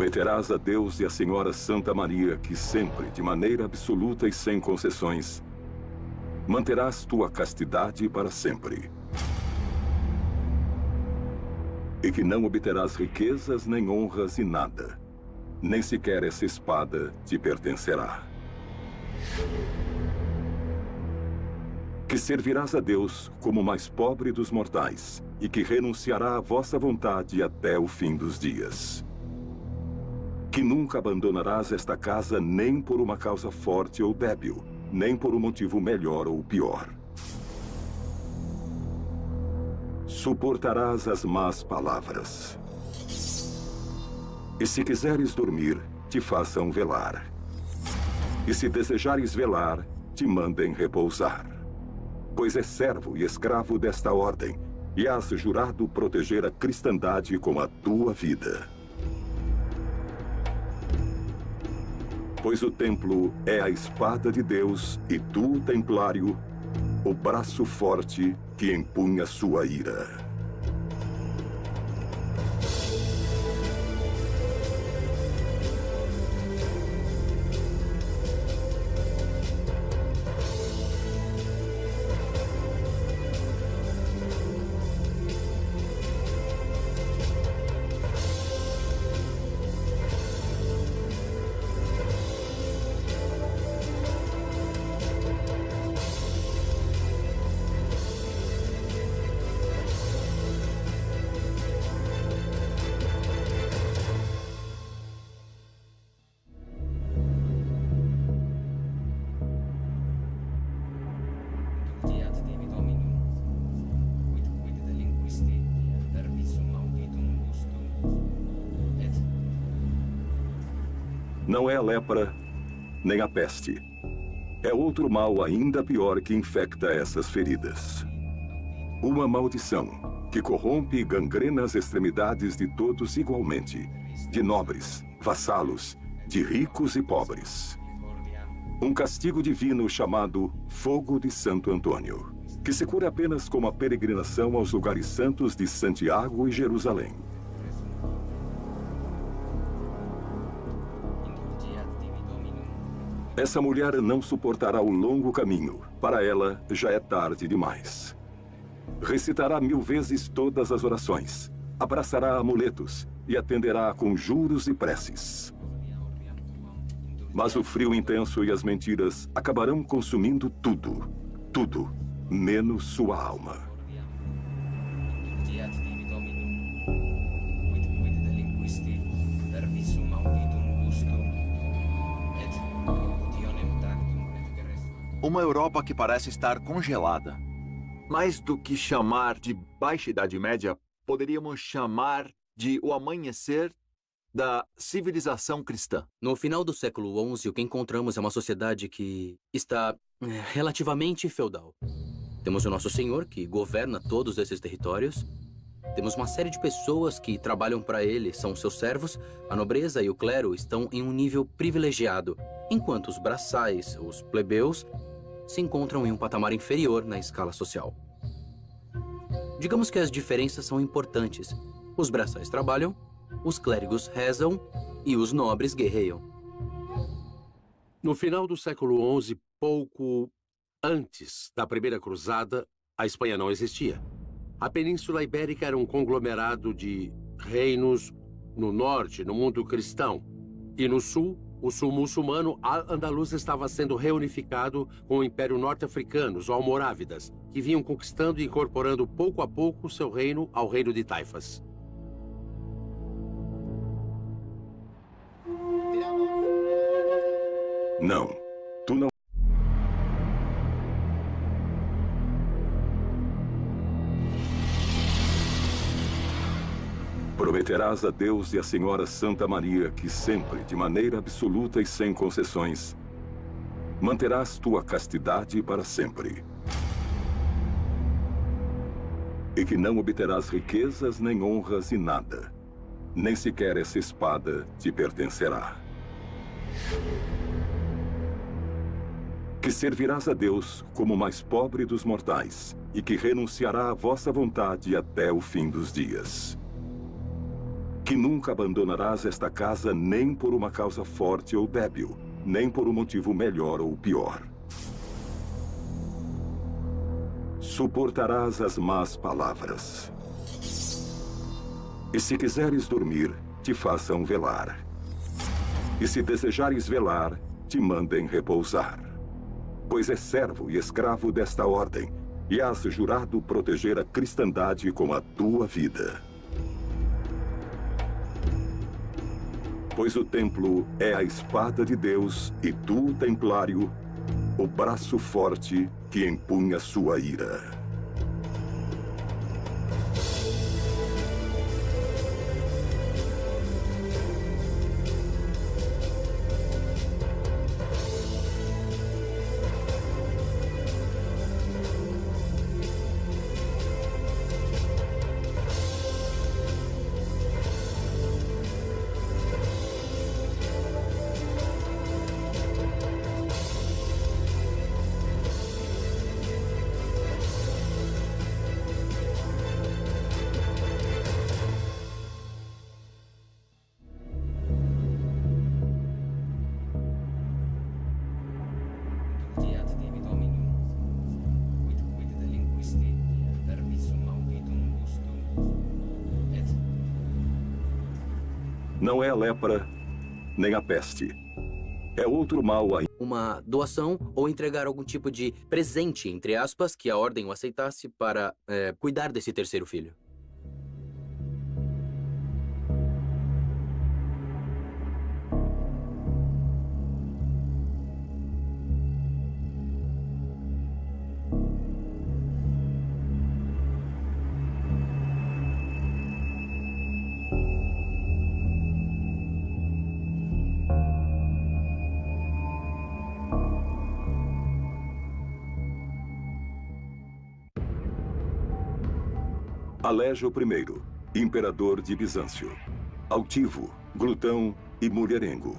Prometerás a Deus e à Senhora Santa Maria que sempre, de maneira absoluta e sem concessões, manterás tua castidade para sempre. E que não obterás riquezas nem honras e nada, nem sequer essa espada te pertencerá. Que servirás a Deus como o mais pobre dos mortais, e que renunciará à vossa vontade até o fim dos dias. Que nunca abandonarás esta casa nem por uma causa forte ou débil, nem por um motivo melhor ou pior. Suportarás as más palavras. E se quiseres dormir, te façam velar. E se desejares velar, te mandem repousar. Pois és servo e escravo desta ordem, e has jurado proteger a cristandade com a tua vida. Pois o templo é a espada de Deus, e tu, templário, o braço forte que empunha sua ira. Não é a lepra, nem a peste. É outro mal ainda pior que infecta essas feridas. Uma maldição que corrompe e gangrena as extremidades de todos igualmente, de nobres, vassalos, de ricos e pobres. Um castigo divino chamado Fogo de Santo Antônio, que se cura apenas com a peregrinação aos lugares santos de Santiago e Jerusalém. Essa mulher não suportará o longo caminho. Para ela, já é tarde demais. Recitará 1000 vezes todas as orações. Abraçará amuletos e atenderá a conjuros e preces. Mas o frio intenso e as mentiras acabarão consumindo tudo. Tudo, menos sua alma. Uma Europa que parece estar congelada. Mais do que chamar de Baixa Idade Média, poderíamos chamar de o amanhecer da civilização cristã. No final do século XI, o que encontramos é uma sociedade que está relativamente feudal. Temos o Nosso Senhor, que governa todos esses territórios. Temos uma série de pessoas que trabalham para ele, são seus servos. A nobreza e o clero estão em um nível privilegiado, enquanto os braçais, os plebeus, se encontram em um patamar inferior na escala social. Digamos que as diferenças são importantes. Os braçais trabalham, os clérigos rezam e os nobres guerreiam. No final do século XI, pouco antes da Primeira Cruzada, a Espanha não existia. A Península Ibérica era um conglomerado de reinos no norte, no mundo cristão, e no sul, o sul muçulmano. Al-Andalus estava sendo reunificado com o Império Norte-Africano, os Almorávidas, que vinham conquistando e incorporando pouco a pouco seu reino ao reino de Taifas. Não, tu não. Prometerás a Deus e à Senhora Santa Maria que sempre, de maneira absoluta e sem concessões, manterás tua castidade para sempre. E que não obterás riquezas nem honras e nada, nem sequer essa espada te pertencerá. Que servirás a Deus como o mais pobre dos mortais, e que renunciará à vossa vontade até o fim dos dias. que nunca abandonarás esta casa nem por uma causa forte ou débil, nem por um motivo melhor ou pior. Suportarás as más palavras. E se quiseres dormir, te façam velar. E se desejares velar, te mandem repousar. Pois és servo e escravo desta ordem, e has jurado proteger a cristandade com a tua vida. Pois o templo é a espada de Deus, e tu, templário, o braço forte que empunha sua ira. Não é a lepra, nem a peste. É outro mal ainda. Uma doação ou entregar algum tipo de presente, entre aspas, que a ordem o aceitasse para cuidar desse terceiro filho. Alégio I, imperador de Bizâncio. Altivo, glutão e mulherengo.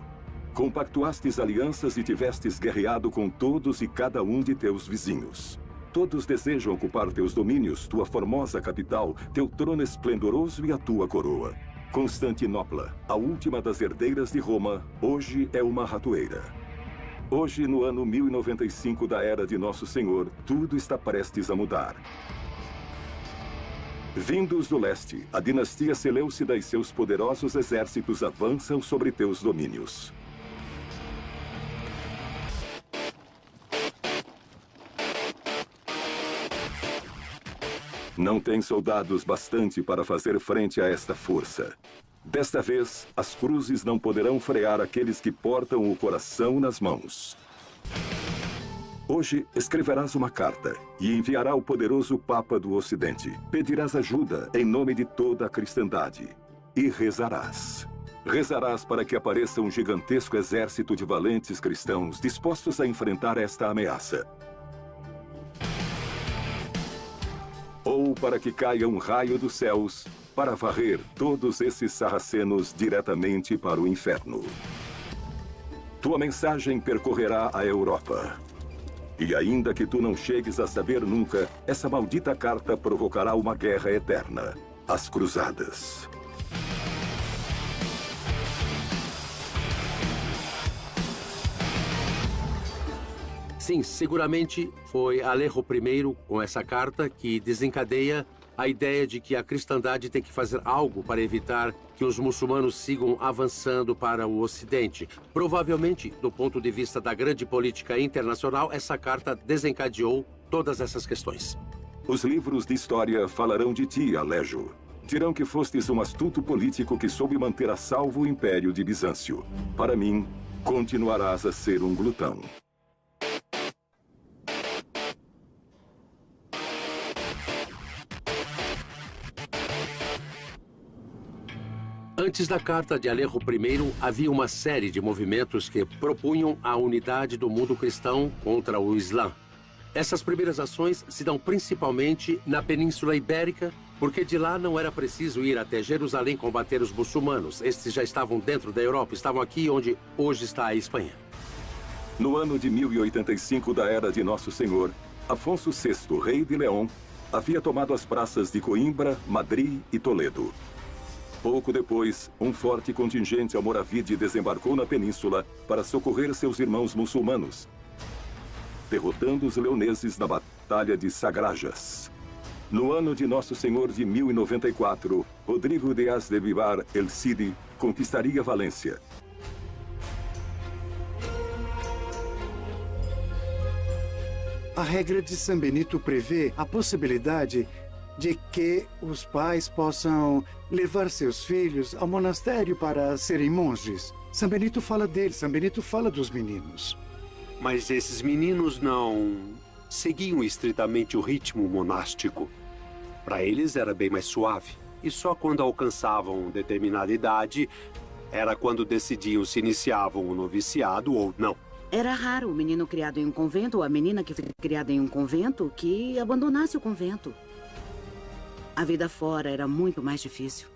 Compactuastes alianças e tivestes guerreado com todos e cada um de teus vizinhos. Todos desejam ocupar teus domínios, tua formosa capital, teu trono esplendoroso e a tua coroa. Constantinopla, a última das herdeiras de Roma, hoje é uma ratoeira. Hoje, no ano 1095 da Era de Nosso Senhor, tudo está prestes a mudar. Vindos do leste, a dinastia Seleucida e seus poderosos exércitos avançam sobre teus domínios. Não tem soldados bastante para fazer frente a esta força. Desta vez, as cruzes não poderão frear aqueles que portam o coração nas mãos. Hoje escreverás uma carta e enviará ao poderoso Papa do Ocidente. Pedirás ajuda em nome de toda a cristandade. E rezarás. Rezarás para que apareça um gigantesco exército de valentes cristãos dispostos a enfrentar esta ameaça. Ou para que caia um raio dos céus para varrer todos esses sarracenos diretamente para o inferno. Tua mensagem percorrerá a Europa. E ainda que tu não chegues a saber nunca, essa maldita carta provocará uma guerra eterna. As Cruzadas. Sim, seguramente foi Alejo I, com essa carta, que desencadeia a ideia de que a cristandade tem que fazer algo para evitar que os muçulmanos sigam avançando para o Ocidente. Provavelmente, do ponto de vista da grande política internacional, essa carta desencadeou todas essas questões. Os livros de história falarão de ti, Alejo. Dirão que fostes um astuto político que soube manter a salvo o Império de Bizâncio. Para mim, continuarás a ser um glutão. Antes da carta de Alejo I, havia uma série de movimentos que propunham a unidade do mundo cristão contra o Islã. Essas primeiras ações se dão principalmente na Península Ibérica, porque de lá não era preciso ir até Jerusalém combater os muçulmanos. Estes já estavam dentro da Europa, estavam aqui onde hoje está a Espanha. No ano de 1085 da Era de Nosso Senhor, Afonso VI, rei de León, havia tomado as praças de Coimbra, Madrid e Toledo. Pouco depois, um forte contingente almoravide desembarcou na península para socorrer seus irmãos muçulmanos, derrotando os leoneses na Batalha de Sagrajas. No ano de Nosso Senhor de 1094, Rodrigo Dias de Vivar el Cid conquistaria Valência. A regra de São Benito prevê a possibilidade de que os pais possam levar seus filhos ao monastério para serem monges. São Benito fala deles, São Benito fala dos meninos. Mas esses meninos não seguiam estritamente o ritmo monástico. Para eles era bem mais suave. E só quando alcançavam determinada idade era quando decidiam se iniciavam o noviciado ou não. Era raro o menino criado em um convento ou a menina que foi criada em um convento que abandonasse o convento. A vida fora era muito mais difícil.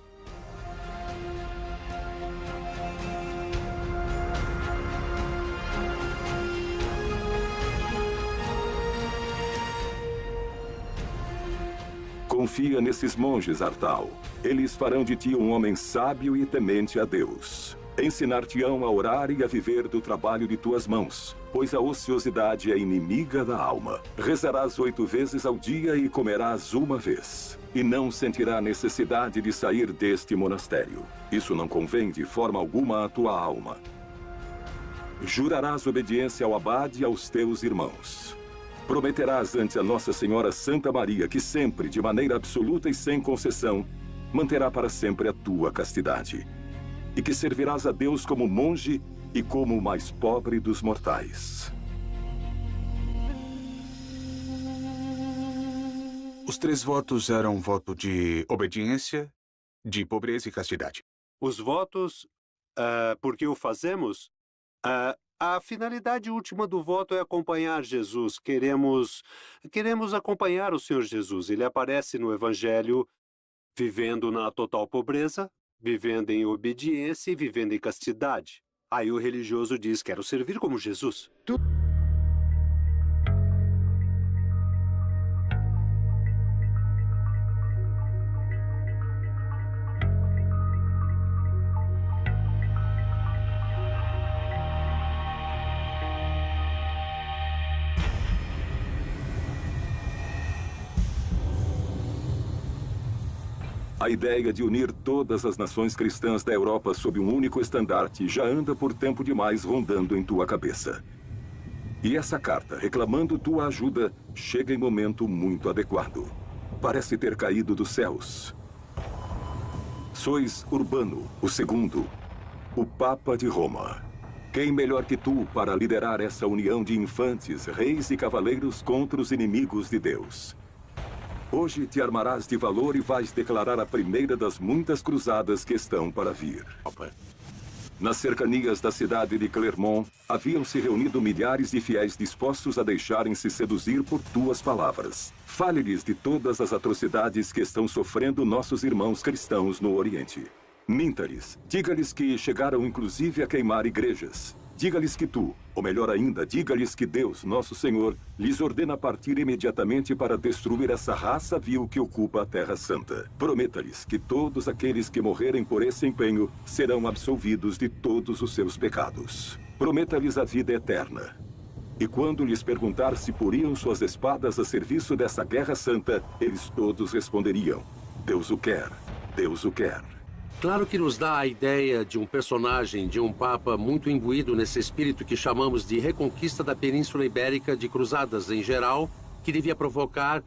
Confia nesses monges, Artal. Eles farão de ti um homem sábio e temente a Deus. Ensinar-te-ão a orar e a viver do trabalho de tuas mãos, pois a ociosidade é inimiga da alma. Rezarás 8 vezes ao dia e comerás uma vez. E não sentirá necessidade de sair deste monastério. Isso não convém de forma alguma à tua alma. Jurarás obediência ao abade e aos teus irmãos. Prometerás ante a Nossa Senhora Santa Maria que sempre, de maneira absoluta e sem concessão, manterá para sempre a tua castidade. E que servirás a Deus como monge e como o mais pobre dos mortais. Os 3 votos eram voto de obediência, de pobreza e castidade. Os votos, por que o fazemos? A finalidade última do voto é acompanhar Jesus. Queremos acompanhar o Senhor Jesus. Ele aparece no Evangelho vivendo na total pobreza, vivendo em obediência e vivendo em castidade. Aí o religioso diz, quero servir como Jesus. A ideia de unir todas as nações cristãs da Europa sob um único estandarte já anda por tempo demais rondando em tua cabeça. E essa carta, reclamando tua ajuda, chega em momento muito adequado. Parece ter caído dos céus. Sois Urbano, o segundo, o Papa de Roma. Quem melhor que tu para liderar essa união de infantes, reis e cavaleiros contra os inimigos de Deus? Hoje te armarás de valor e vais declarar a primeira das muitas cruzadas que estão para vir. Nas cercanias da cidade de Clermont, haviam se reunido milhares de fiéis dispostos a deixarem-se seduzir por tuas palavras. Fale-lhes de todas as atrocidades que estão sofrendo nossos irmãos cristãos no Oriente. Minta-lhes, diga-lhes que chegaram inclusive a queimar igrejas. Diga-lhes que tu, ou melhor ainda, diga-lhes que Deus, nosso Senhor, lhes ordena partir imediatamente para destruir essa raça vil que ocupa a Terra Santa. Prometa-lhes que todos aqueles que morrerem por esse empenho serão absolvidos de todos os seus pecados. Prometa-lhes a vida eterna. E quando lhes perguntar se poriam suas espadas a serviço dessa guerra santa, eles todos responderiam: Deus o quer, Deus o quer. Claro que nos dá a ideia de um personagem, de um papa muito imbuído nesse espírito que chamamos de reconquista da Península Ibérica, de cruzadas em geral, que devia provocar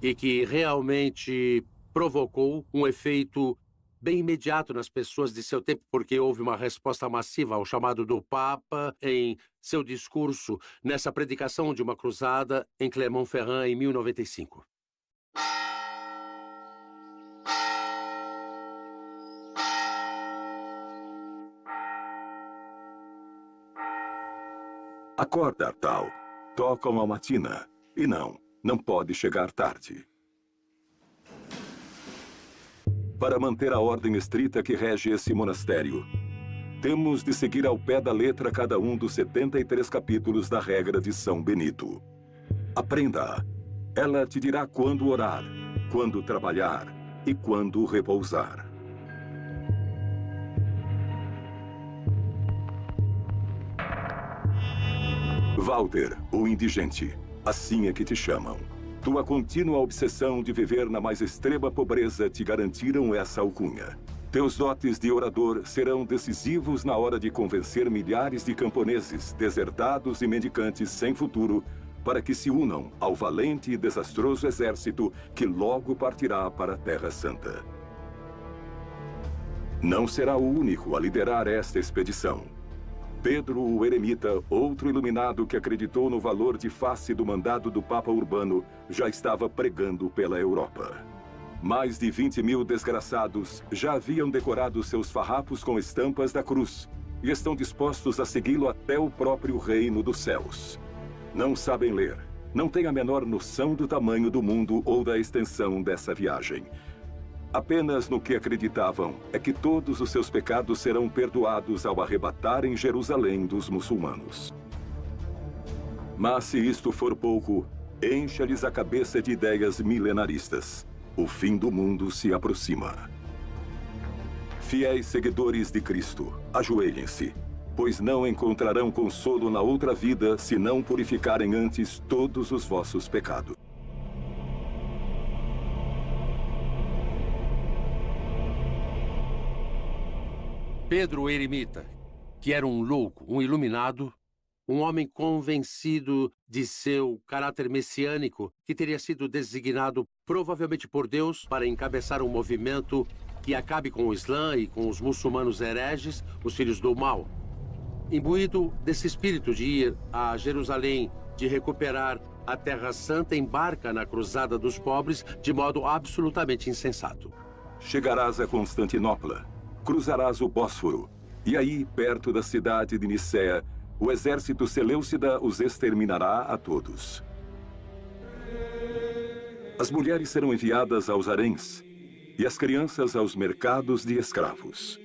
e que realmente provocou um efeito bem imediato nas pessoas de seu tempo, porque houve uma resposta massiva ao chamado do Papa em seu discurso nessa predicação de uma cruzada em Clermont-Ferrand em 1095. Acorda, Artal. Toca uma matina. E não pode chegar tarde. Para manter a ordem estrita que rege esse monastério, temos de seguir ao pé da letra cada um dos 73 capítulos da regra de São Benito. Aprenda-a. Ela te dirá quando orar, quando trabalhar e quando repousar. Walter, o indigente, assim é que te chamam. Tua contínua obsessão de viver na mais extrema pobreza te garantiram essa alcunha. Teus dotes de orador serão decisivos na hora de convencer milhares de camponeses, deserdados e mendicantes sem futuro para que se unam ao valente e desastroso exército que logo partirá para a Terra Santa. Não será o único a liderar esta expedição. Pedro o Eremita, outro iluminado que acreditou no valor de face do mandado do Papa Urbano, já estava pregando pela Europa. Mais de 20.000 desgraçados já haviam decorado seus farrapos com estampas da cruz e estão dispostos a segui-lo até o próprio reino dos céus. Não sabem ler, não têm a menor noção do tamanho do mundo ou da extensão dessa viagem. Apenas no que acreditavam é que todos os seus pecados serão perdoados ao arrebatarem Jerusalém dos muçulmanos. Mas se isto for pouco, encha-lhes a cabeça de ideias milenaristas. O fim do mundo se aproxima. Fiéis seguidores de Cristo, ajoelhem-se, pois não encontrarão consolo na outra vida se não purificarem antes todos os vossos pecados. Pedro o Eremita, que era um louco, um iluminado, um homem convencido de seu caráter messiânico, que teria sido designado provavelmente por Deus para encabeçar um movimento que acabe com o Islã e com os muçulmanos hereges, os filhos do mal. Imbuído desse espírito de ir a Jerusalém, de recuperar a Terra Santa, embarca na Cruzada dos Pobres de modo absolutamente insensato. Chegarás a Constantinopla, cruzarás o Bósforo, e aí, perto da cidade de Nicéia, o exército seleucida os exterminará a todos. As mulheres serão enviadas aos haréns e as crianças aos mercados de escravos.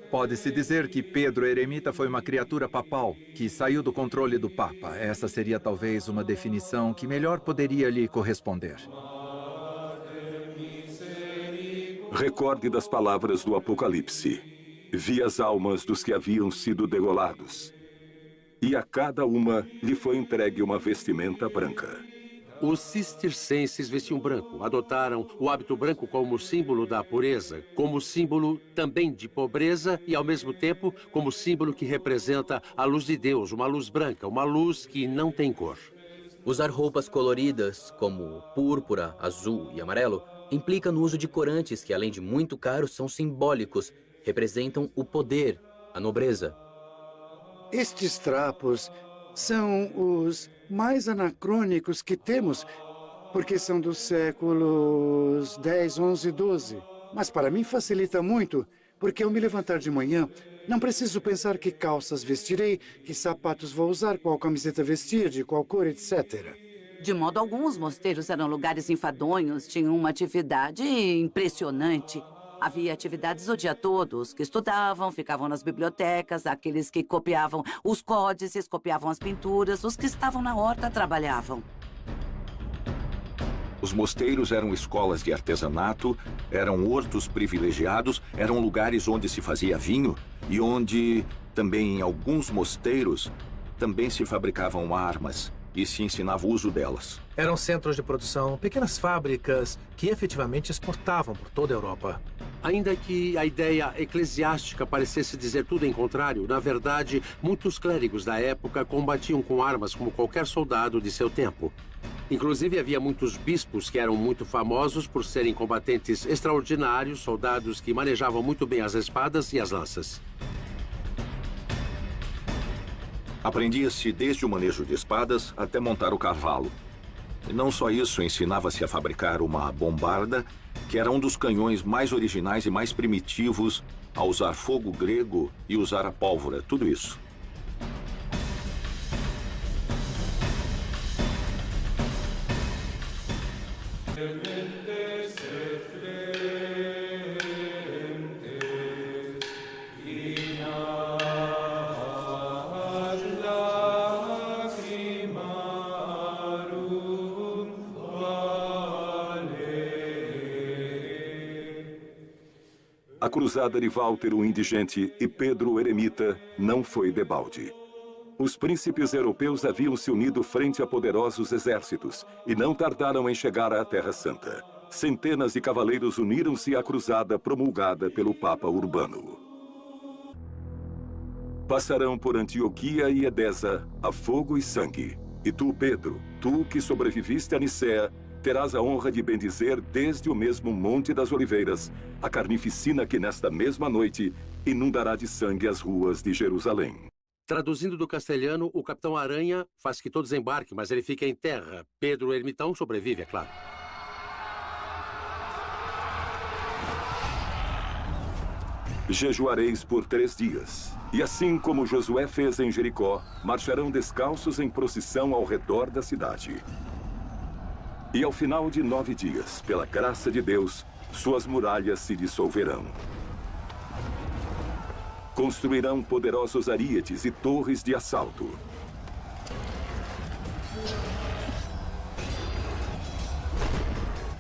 Pode-se dizer que Pedro Eremita foi uma criatura papal que saiu do controle do Papa. Essa seria talvez uma definição que melhor poderia lhe corresponder. Recorde das palavras do Apocalipse. Vi as almas dos que haviam sido degolados, e a cada uma lhe foi entregue uma vestimenta branca. Os cistercenses vestiam branco, adotaram o hábito branco como símbolo da pureza, como símbolo também de pobreza e, ao mesmo tempo, como símbolo que representa a luz de Deus, uma luz branca, uma luz que não tem cor. Usar roupas coloridas, como púrpura, azul e amarelo, implica no uso de corantes que, além de muito caros, são simbólicos, representam o poder, a nobreza. Estes trapos são os mais anacrônicos que temos, porque são dos séculos 10, 11, 12. Mas para mim facilita muito, porque ao me levantar de manhã, não preciso pensar que calças vestirei, que sapatos vou usar, qual camiseta vestir, de qual cor, etc. De modo algum, os mosteiros eram lugares enfadonhos, tinham uma atividade impressionante. Havia atividades o dia todo. Os que estudavam ficavam nas bibliotecas, aqueles que copiavam os códices, copiavam as pinturas, os que estavam na horta trabalhavam. Os mosteiros eram escolas de artesanato, eram hortos privilegiados, eram lugares onde se fazia vinho e onde, também em alguns mosteiros, também se fabricavam armas e se ensinava o uso delas. Eram centros de produção, pequenas fábricas que efetivamente exportavam por toda a Europa. Ainda que a ideia eclesiástica parecesse dizer tudo em contrário, na verdade, muitos clérigos da época combatiam com armas como qualquer soldado de seu tempo. Inclusive, havia muitos bispos que eram muito famosos por serem combatentes extraordinários, soldados que manejavam muito bem as espadas e as lanças. Aprendia-se desde o manejo de espadas até montar o cavalo. E não só isso, ensinava-se a fabricar uma bombarda, que era um dos canhões mais originais e mais primitivos a usar fogo grego e usar a pólvora, tudo isso. A cruzada de Walter o Indigente e Pedro o Eremita não foi debalde. Os príncipes europeus haviam se unido frente a poderosos exércitos e não tardaram em chegar à Terra Santa. Centenas de cavaleiros uniram-se à cruzada promulgada pelo Papa Urbano. Passarão por Antioquia e Edesa a fogo e sangue. E tu, Pedro, tu que sobreviviste a Nicéia, terás a honra de bendizer desde o mesmo Monte das Oliveiras a carnificina que nesta mesma noite inundará de sangue as ruas de Jerusalém. Traduzindo do castelhano, o Capitão Aranha faz que todos embarquem, mas ele fica em terra. Pedro o Ermitão sobrevive, é claro. Jejuareis por 3 dias. E assim como Josué fez em Jericó, marcharão descalços em procissão ao redor da cidade. E ao final de 9 dias, pela graça de Deus, suas muralhas se dissolverão. Construirão poderosos arietes e torres de assalto.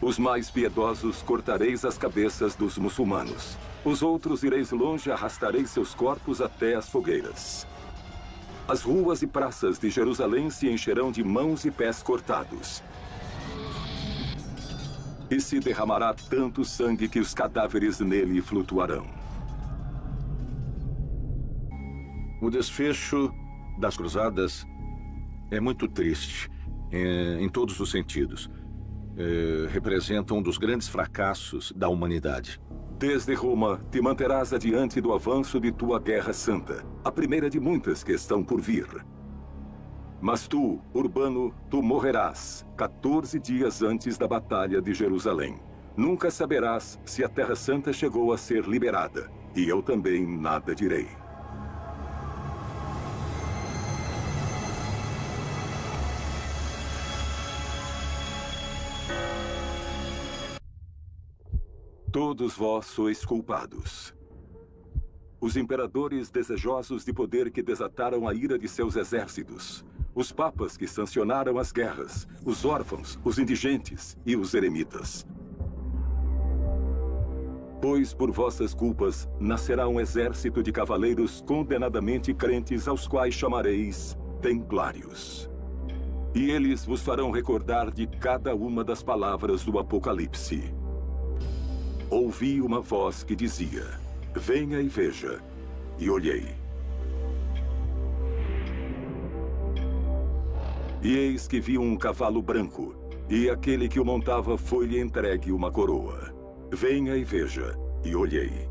Os mais piedosos cortareis as cabeças dos muçulmanos. Os outros ireis longe e arrastareis seus corpos até as fogueiras. As ruas e praças de Jerusalém se encherão de mãos e pés cortados. E se derramará tanto sangue que os cadáveres nele flutuarão. O desfecho das cruzadas é muito triste, em todos os sentidos. Representa um dos grandes fracassos da humanidade. Desde Roma, te manterás adiante do avanço de tua guerra santa, a primeira de muitas que estão por vir. Mas tu, Urbano, tu morrerás 14 dias antes da Batalha de Jerusalém. Nunca saberás se a Terra Santa chegou a ser liberada, e eu também nada direi. Todos vós sois culpados. Os imperadores desejosos de poder que desataram a ira de seus exércitos. Os papas que sancionaram as guerras, os órfãos, os indigentes e os eremitas. Pois por vossas culpas nascerá um exército de cavaleiros condenadamente crentes aos quais chamareis templários. E eles vos farão recordar de cada uma das palavras do Apocalipse. Ouvi uma voz que dizia: venha e veja. E olhei. E eis que vi um cavalo branco, e aquele que o montava foi-lhe entregue uma coroa. Venha e veja. E olhei.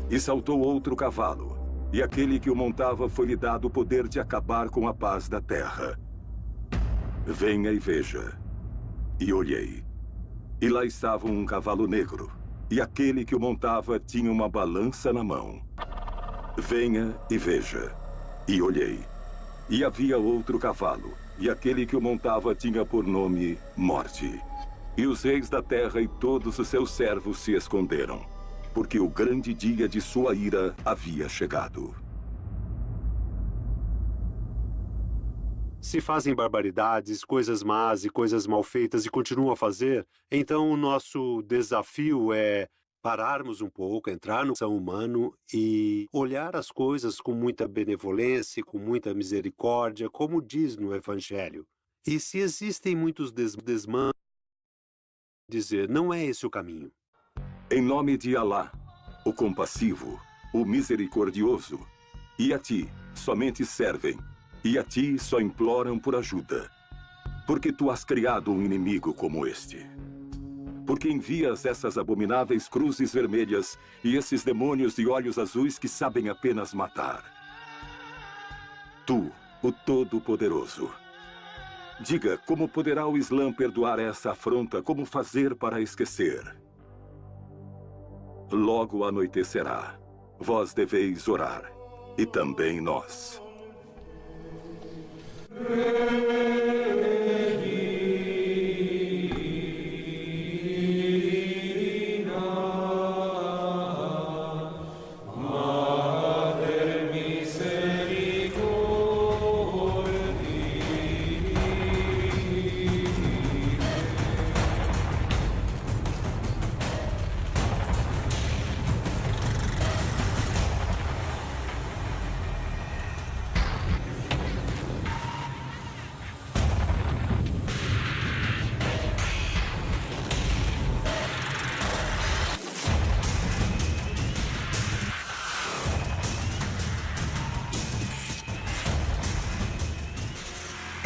E saltou outro cavalo, e aquele que o montava foi-lhe dado o poder de acabar com a paz da terra. Venha e veja. E olhei. E lá estava um cavalo negro, e aquele que o montava tinha uma balança na mão. Venha e veja. E olhei. E havia outro cavalo, e aquele que o montava tinha por nome Morte. E os reis da terra e todos os seus servos se esconderam, porque o grande dia de sua ira havia chegado. Se fazem barbaridades, coisas más e coisas mal feitas e continuam a fazer, então o nosso desafio é pararmos um pouco, entrar no coração humano e olhar as coisas com muita benevolência, com muita misericórdia, como diz no Evangelho. E se existem muitos desmandos, dizer, não é esse o caminho. Em nome de Alá, o compassivo, o misericordioso, e a ti somente servem, e a ti só imploram por ajuda, porque tu has criado um inimigo como este. Porque envias essas abomináveis cruzes vermelhas e esses demônios de olhos azuis que sabem apenas matar. Tu, o Todo-Poderoso. Diga, como poderá o Islã perdoar essa afronta? Como fazer para esquecer? Logo anoitecerá. Vós deveis orar. E também nós.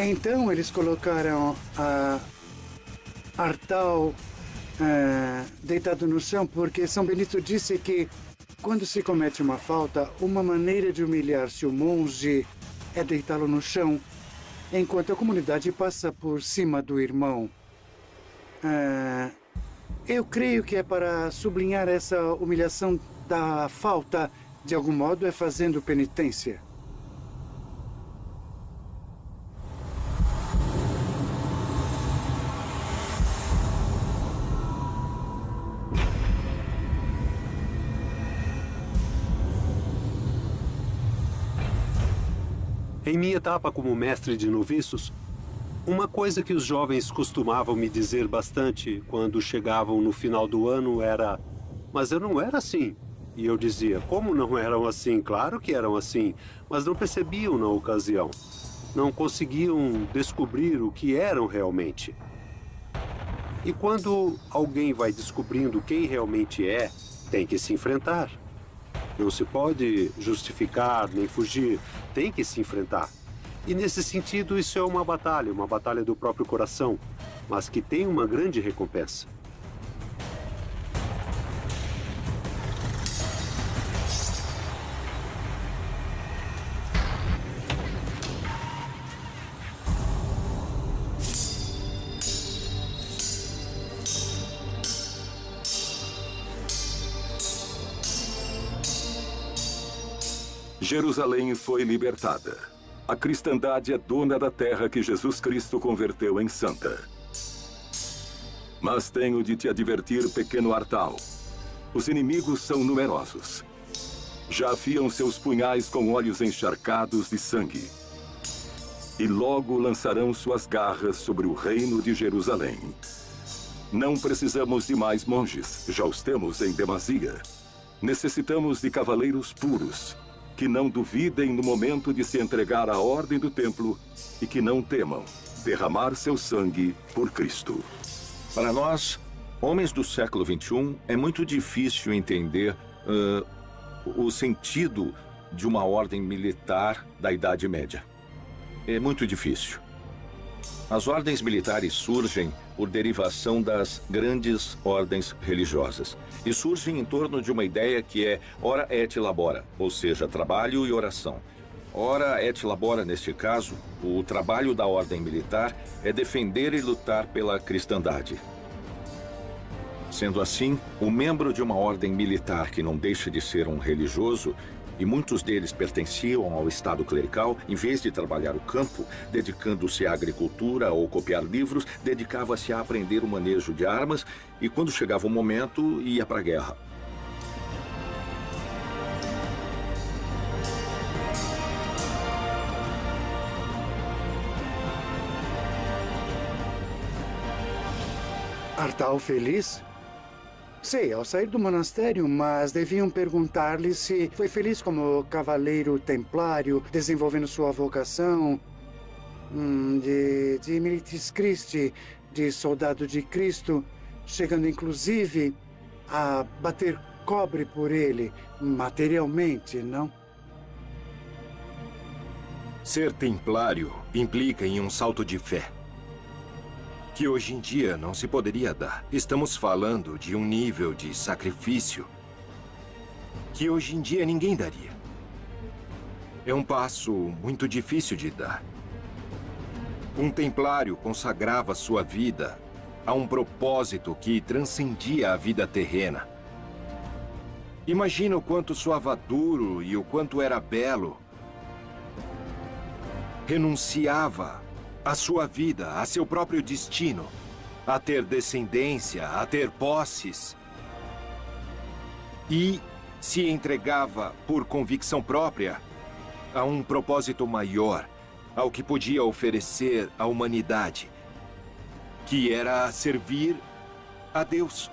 Então eles colocaram Artal deitado no chão, porque São Benito disse que quando se comete uma falta, uma maneira de humilhar-se o monge é deitá-lo no chão, enquanto a comunidade passa por cima do irmão. Eu creio que é para sublinhar essa humilhação da falta, de algum modo, é fazendo penitência. Em minha etapa como mestre de noviços, uma coisa que os jovens costumavam me dizer bastante quando chegavam no final do ano era: mas eu não era assim. E eu dizia: como não eram assim? Claro que eram assim, mas não percebiam na ocasião. Não conseguiam descobrir o que eram realmente. E quando alguém vai descobrindo quem realmente é, tem que se enfrentar. Não se pode justificar nem fugir, tem que se enfrentar. E nesse sentido, isso é uma batalha do próprio coração, mas que tem uma grande recompensa. Jerusalém foi libertada. A cristandade é dona da terra que Jesus Cristo converteu em santa. Mas tenho de te advertir, pequeno Artal. Os inimigos são numerosos. Já afiam seus punhais com olhos encharcados de sangue. E logo lançarão suas garras sobre o reino de Jerusalém. Não precisamos de mais monges, já os temos em demasia. Necessitamos de cavaleiros puros, que não duvidem no momento de se entregar à ordem do templo e que não temam derramar seu sangue por Cristo. Para nós, homens do século XXI, é muito difícil entender o sentido de uma ordem militar da Idade Média. É muito difícil. As ordens militares surgem por derivação das grandes ordens religiosas. E surgem em torno de uma ideia que é ora et labora, ou seja, trabalho e oração. Ora et labora, neste caso, o trabalho da ordem militar é defender e lutar pela cristandade. Sendo assim, o membro de uma ordem militar que não deixa de ser um religioso, e muitos deles pertenciam ao estado clerical, em vez de trabalhar o campo, dedicando-se à agricultura ou copiar livros, dedicava-se a aprender o manejo de armas e, quando chegava o momento, ia para a guerra. Artal feliz? Sei, ao sair do monastério, mas deviam perguntar-lhe se foi feliz como cavaleiro templário, desenvolvendo sua vocação de Militis Christi, de soldado de Cristo, chegando inclusive a bater cobre por ele, materialmente, não? Ser templário implica em um salto de fé, que hoje em dia não se poderia dar. Estamos falando de um nível de sacrifício que hoje em dia ninguém daria. É um passo muito difícil de dar. Um templário consagrava sua vida a um propósito que transcendia a vida terrena. Imagina o quanto soava duro e o quanto era belo. Renunciava a sua vida, a seu próprio destino, a ter descendência, a ter posses. E se entregava por convicção própria a um propósito maior, ao que podia oferecer à humanidade, que era servir a Deus.